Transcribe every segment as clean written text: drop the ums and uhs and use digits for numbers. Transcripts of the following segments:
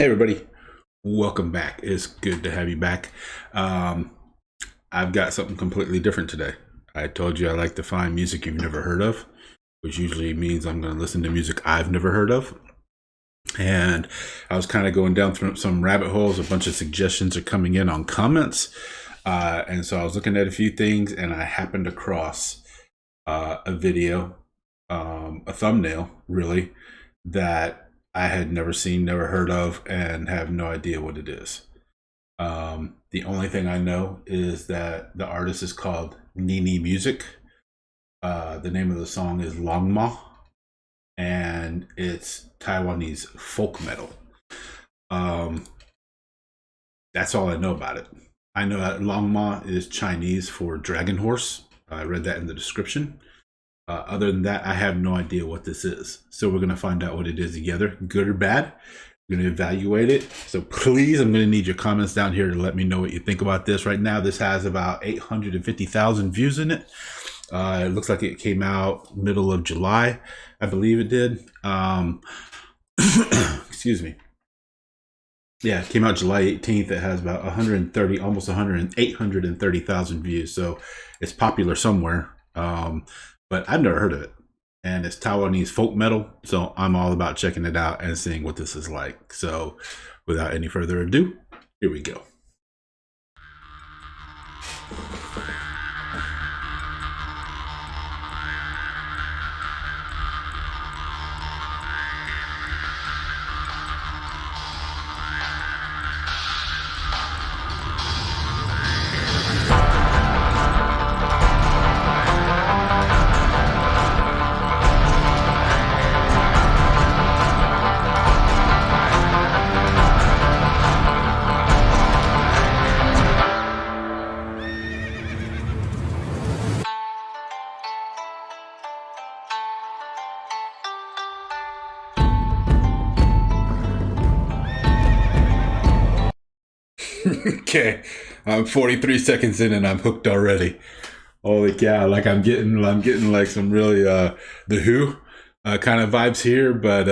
Hey everybody, welcome back. It's good to have you back. I've got something completely different today. I told you I like to find music you've never heard of, which usually means I'm going to listen to music I've never heard of. And I was kind of going down through some rabbit holes. A bunch of suggestions are coming in on comments. And so I was looking at a few things and I happened across a video, a thumbnail really, that I had never seen, never heard of, and have no idea what it is. The only thing I know is that the artist is called Nini Music. The name of the song is Longma, and it's Taiwanese folk metal. That's all I know about it. I know that Longma is Chinese for dragon horse. I read that in the description. Other than that, I have no idea what this is. So we're going to find out what it is together, good or bad. We're going to evaluate it. So please, I'm going to need your comments down here to let me know what you think about this. Right now, this has about 850,000 views in it. It looks like it came out middle of July. I believe it did. Excuse me. Yeah, it came out July 18th. It has about 130, almost 830,000 views. So it's popular somewhere. But I've never heard of it. And it's Taiwanese folk metal. So I'm all about checking it out and seeing what this is like. So without any further ado, here we go. Okay, I'm 43 seconds in and I'm hooked already. Holy cow! Like I'm getting like some really the Who kind of vibes here, but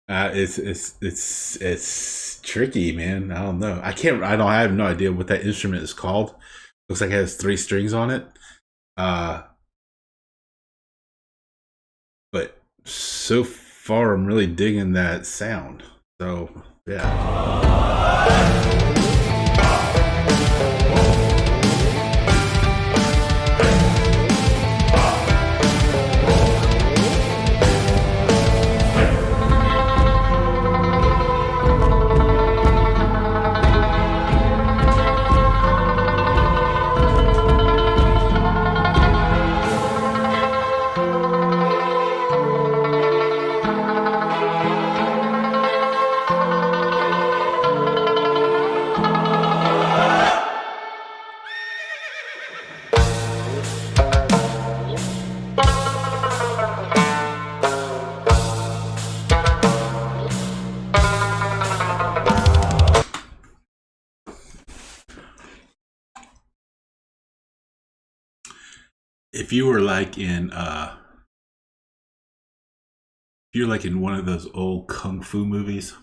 it's tricky, man. I don't know. I have no idea what that instrument is called. Looks like it has 3 strings on it. But so far, I'm really digging that sound. So yeah. If you were like in if you're like in one of those old kung fu movies,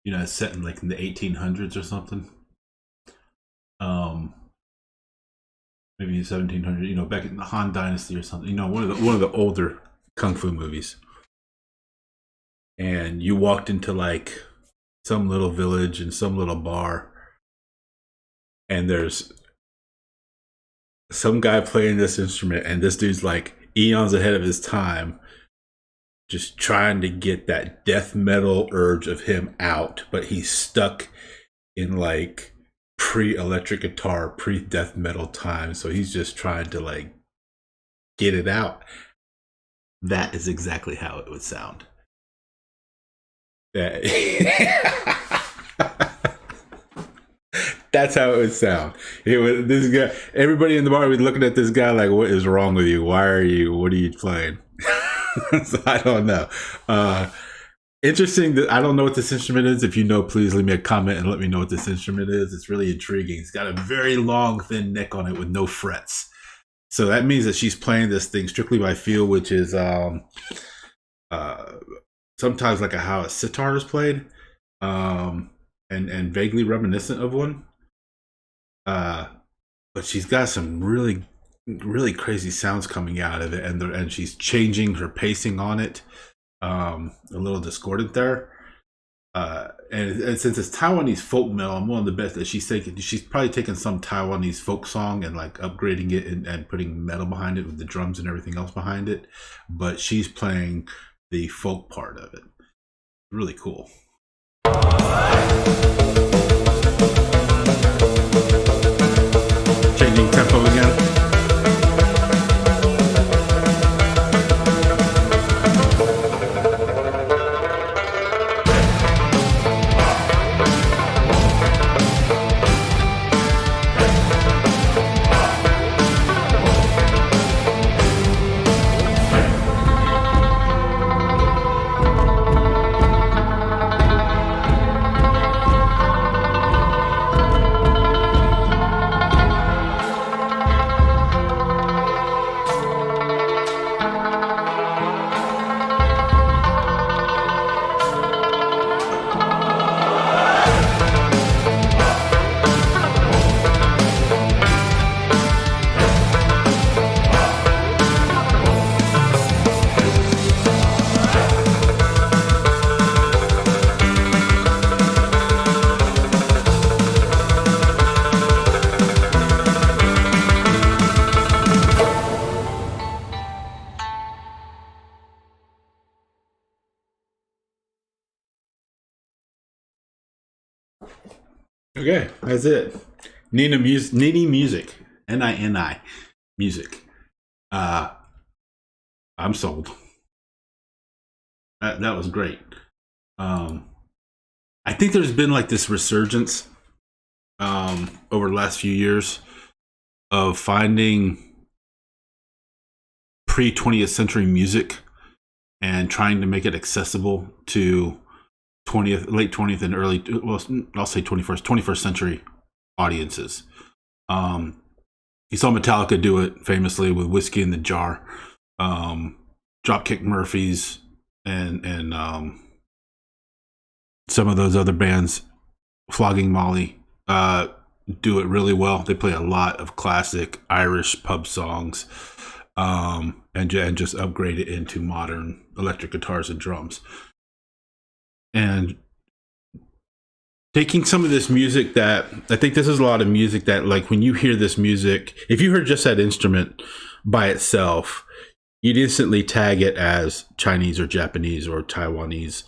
you know, it's set in like in the 1800s or something, maybe 1700, you know, back in the Han Dynasty or something, you know, one of the older kung fu movies, and you walked into like some little village and some little bar, and there's some guy playing this instrument, and this dude's like eons ahead of his time, just trying to get that death metal urge of him out, but he's stuck in like pre-electric guitar, pre-death metal time, so he's just trying to like get it out. That is exactly how it would sound. That That's how it would sound. It was this guy. Everybody in the bar was looking at this guy like, "What is wrong with you? Why are you? What are you playing?" So I don't know. Interesting that I don't know what this instrument is. If you know, please leave me a comment and let me know what this instrument is. It's really intriguing. It's got a very long, thin neck on it with no frets. So that means that she's playing this thing strictly by feel, which is some sometimes like how a sitar is played, and vaguely reminiscent of one. Uh, but she's got some really crazy sounds coming out of it, and she's changing her pacing on it, a little discordant there. And since it's Taiwanese folk metal, I'm one of the best that she's probably taken some Taiwanese folk song and like upgrading it and putting metal behind it with the drums and everything else behind it. But she's playing the folk part of it. Really cool. Changing tempo again. Okay, that's it. Nini music, Nini music. I'm sold. That was great. I think there's been like this resurgence over the last few years of finding pre 20th century music and trying to make it accessible to late 20th and early, well, I'll say 21st century audiences. You saw Metallica do it famously with Whiskey in the Jar, Dropkick Murphys, and some of those other bands, Flogging Molly, do it really well. They play a lot of classic Irish pub songs, and just upgrade it into modern electric guitars and drums. And taking some of this music that I think this is a lot of music that, like, when you hear this music, if you heard just that instrument by itself, you'd instantly tag it as Chinese or Japanese or Taiwanese,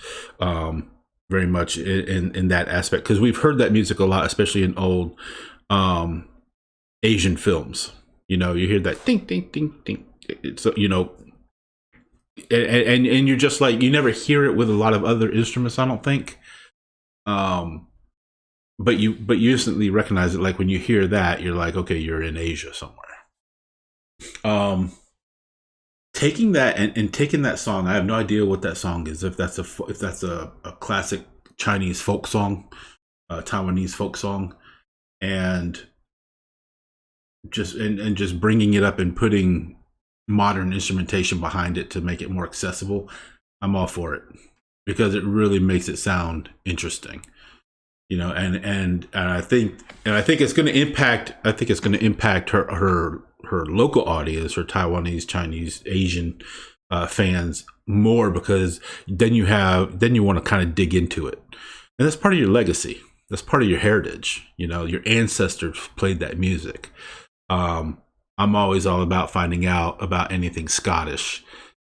very much in that aspect, because we've heard that music a lot, especially in old Asian films. You know, you hear that ding ding ding ding. It's, you know, and you're just like, you never hear it with a lot of other instruments, I don't think. But you instantly recognize it. Like when you hear that, you're like, okay, you're in Asia somewhere. Taking that and taking that song, I have no idea what that song is. If that's a classic Chinese folk song, Taiwanese folk song, and just bringing it up and putting modern instrumentation behind it to make it more accessible, I'm all for it, because it really makes it sound interesting. You know, and I think it's going to impact. I think it's going to impact her local audience, her Taiwanese, Chinese, Asian fans more, because then you want to kind of dig into it, and that's part of your legacy. That's part of your heritage. You know, your ancestors played that music. I'm always all about finding out about anything Scottish,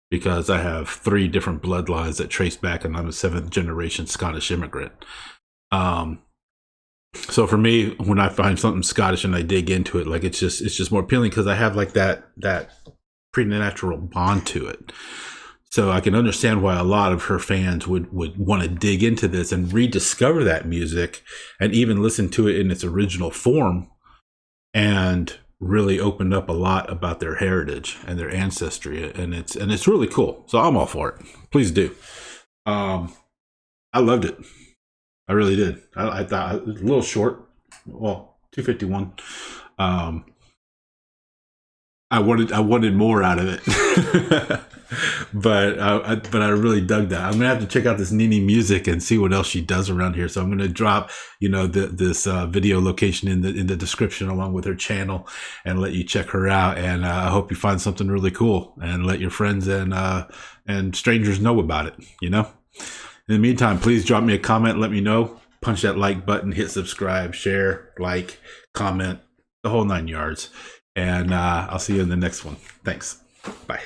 because I have 3 different bloodlines that trace back, and I'm a 7th generation Scottish immigrant. So for me, when I find something Scottish and I dig into it, like, it's just more appealing, because I have like that preternatural bond to it. So I can understand why a lot of her fans would want to dig into this and rediscover that music, and even listen to it in its original form, and really opened up a lot about their heritage and their ancestry, and it's really cool. So I'm all for it. Please do. I loved it. I really did. I thought it was a little short. Well, 251. I wanted more out of it. But I really dug that. I'm gonna have to check out this Nini music and see what else she does around here. So I'm gonna drop, this video location in the description along with her channel, and let you check her out. And I hope you find something really cool, and let your friends and strangers know about it. In the meantime, please drop me a comment. Let me know. Punch that like button. Hit subscribe. Share. Like. Comment. The whole 9 yards. And I'll see you in the next one. Thanks. Bye.